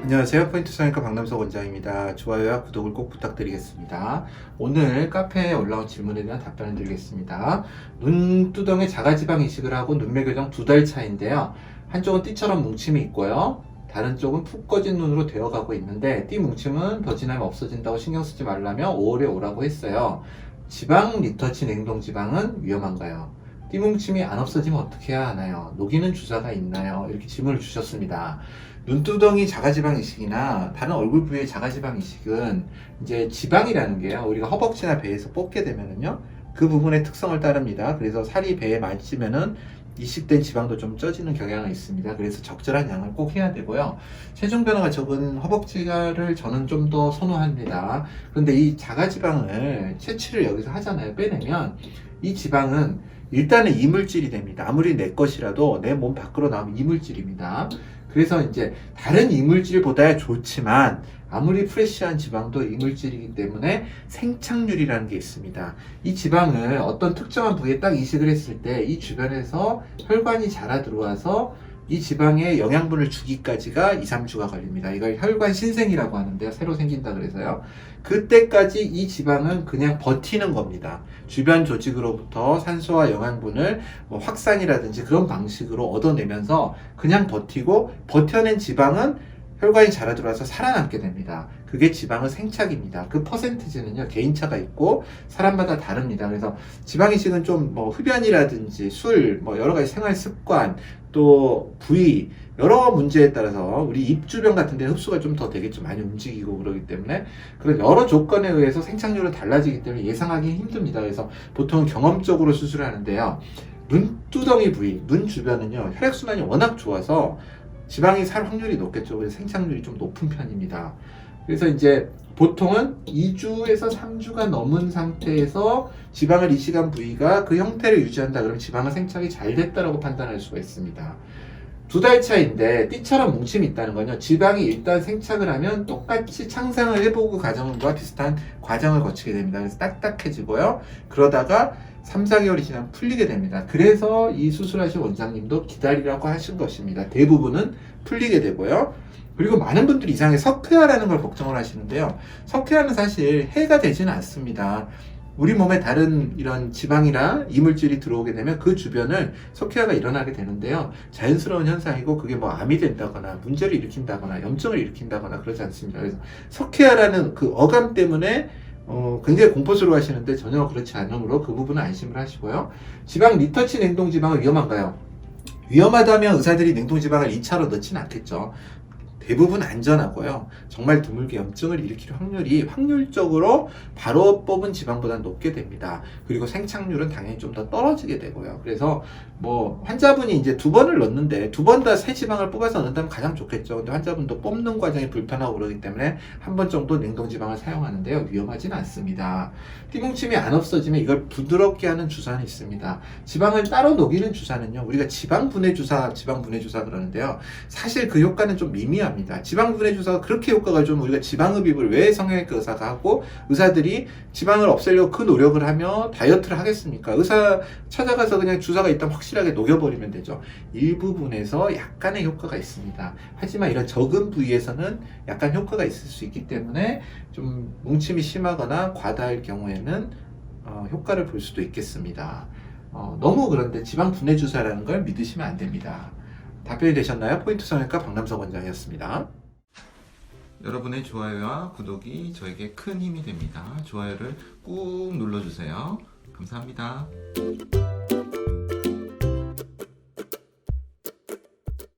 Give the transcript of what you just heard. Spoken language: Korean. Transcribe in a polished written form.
안녕하세요. 포인트 성형외과 박남석 원장입니다. 좋아요와 구독을 꼭 부탁드리겠습니다. 오늘 카페에 올라온 질문에 대한 답변을 드리겠습니다. 눈두덩에 자가지방 이식을 하고 눈매 교정 2달 차인데요. 한쪽은 띠처럼 뭉침이 있고요. 다른 쪽은 푹 꺼진 눈으로 되어가고 있는데 띠 뭉침은 더 지나면 없어진다고 신경 쓰지 말라며 5월에 오라고 했어요. 지방 리터치 냉동 지방은 위험한가요? 띠 뭉침이 안 없어지면 어떻게 해야 하나요? 녹이는 주사가 있나요? 이렇게 질문을 주셨습니다. 눈두덩이 자가지방 이식이나 다른 얼굴 부위의 자가지방 이식은 이제 지방이라는 게요, 우리가 허벅지나 배에서 뽑게 되면은요, 그 부분의 특성을 따릅니다. 그래서 살이 배에 많이 찌면은 이식된 지방도 좀 쪄지는 경향이 있습니다. 그래서 적절한 양을 꼭 해야 되고요. 체중 변화가 적은 허벅지를 저는 좀 더 선호합니다. 그런데 이 자가지방을 채취를 여기서 하잖아요. 빼내면 이 지방은 일단은 이물질이 됩니다. 아무리 내 것이라도 내 몸 밖으로 나오면 이물질입니다. 그래서 이제 다른 이물질보다 좋지만 아무리 프레시한 지방도 이물질이기 때문에 생착률이라는 게 있습니다. 이 지방을 어떤 특정한 부위에 딱 이식을 했을 때 이 주변에서 혈관이 자라 들어와서 이 지방에 영양분을 주기까지가 2, 3주가 걸립니다. 이걸 혈관 신생이라고 하는데요. 새로 생긴다 그래서요. 그때까지 이 지방은 그냥 버티는 겁니다. 주변 조직으로부터 산소와 영양분을 뭐 확산이라든지 그런 방식으로 얻어내면서 그냥 버티고, 버텨낸 지방은 혈관이 자라 들어와서 살아남게 됩니다. 그게 지방의 생착입니다. 그 퍼센티지는요, 개인차가 있고 사람마다 다릅니다. 그래서 지방이식은 좀 뭐 흡연이라든지 술, 뭐 여러 가지 생활 습관, 또 부위, 여러 문제에 따라서 우리 입 주변 같은 데 흡수가 좀 더 되게 좀 많이 움직이고 그러기 때문에 그런 여러 조건에 의해서 생착률은 달라지기 때문에 예상하기 힘듭니다. 그래서 보통 경험적으로 수술을 하는데요. 눈두덩이 부위, 눈 주변은요, 혈액순환이 워낙 좋아서 지방이 살 확률이 높겠죠. 그래서 생착률이 좀 높은 편입니다. 그래서 이제 보통은 2주에서 3주가 넘은 상태에서 지방을 이식한 부위가 그 형태를 유지한다 그러면 지방의 생착이 잘 됐다라고 판단할 수가 있습니다. 2달 차인데 띠처럼 뭉침이 있다는 건요, 지방이 일단 생착을 하면 똑같이 창상을 해보고 과정과 비슷한 과정을 거치게 됩니다. 그래서 딱딱해지고요. 그러다가 3, 4개월이 지나면 풀리게 됩니다. 그래서 이 수술하신 원장님도 기다리라고 하신 것입니다. 대부분은 풀리게 되고요. 그리고 많은 분들이 이상하게 석회화라는 걸 걱정을 하시는데요. 석회화는 사실 해가 되지는 않습니다. 우리 몸에 다른 이런 지방이나 이물질이 들어오게 되면 그 주변을 석회화가 일어나게 되는데요. 자연스러운 현상이고 그게 뭐 암이 된다거나 문제를 일으킨다거나 염증을 일으킨다거나 그러지 않습니다. 그래서 석회화라는 그 어감 때문에 굉장히 공포스러워 하시는데 전혀 그렇지 않으므로 그 부분은 안심을 하시고요. 지방 리터치 냉동 지방은 위험한가요? 위험하다면 의사들이 냉동 지방을 2차로 넣지는 않겠죠. 대부분 안전하고요. 정말 드물게 염증을 일으킬 확률이 확률적으로 바로 뽑은 지방보다 높게 됩니다. 그리고 생착률은 당연히 좀 더 떨어지게 되고요. 그래서 뭐 환자분이 이제 2번을 넣는데 2번 다 새 지방을 뽑아서 넣는다면 가장 좋겠죠. 근데 환자분도 뽑는 과정이 불편하고 그러기 때문에 한 번 정도 냉동 지방을 사용하는데요. 위험하지는 않습니다. 띠뭉침이 안 없어지면 이걸 부드럽게 하는 주사는 있습니다. 지방을 따로 녹이는 주사는요, 우리가 지방 분해 주사 그러는데요. 사실 그 효과는 좀 미미합니다. 지방 분해 주사가 그렇게 효과가 좀, 우리가 지방흡입을 왜 성형외과 의사가 하고 의사들이 지방을 없애려고 그 노력을 하며 다이어트를 하겠습니까? 의사 찾아가서 그냥 주사가 있다면 확실하게 녹여버리면 되죠. 일부분에서 약간의 효과가 있습니다. 하지만 이런 적은 부위에서는 약간 효과가 있을 수 있기 때문에 좀 뭉침이 심하거나 과다할 경우에는 효과를 볼 수도 있겠습니다. 너무 그런데 지방 분해 주사라는 걸 믿으시면 안 됩니다. 답변이 되셨나요? 포인트 성형외과 박남석 원장이었습니다. 여러분의 좋아요와 구독이 저에게 큰 힘이 됩니다. 좋아요를 꾹 눌러주세요. 감사합니다.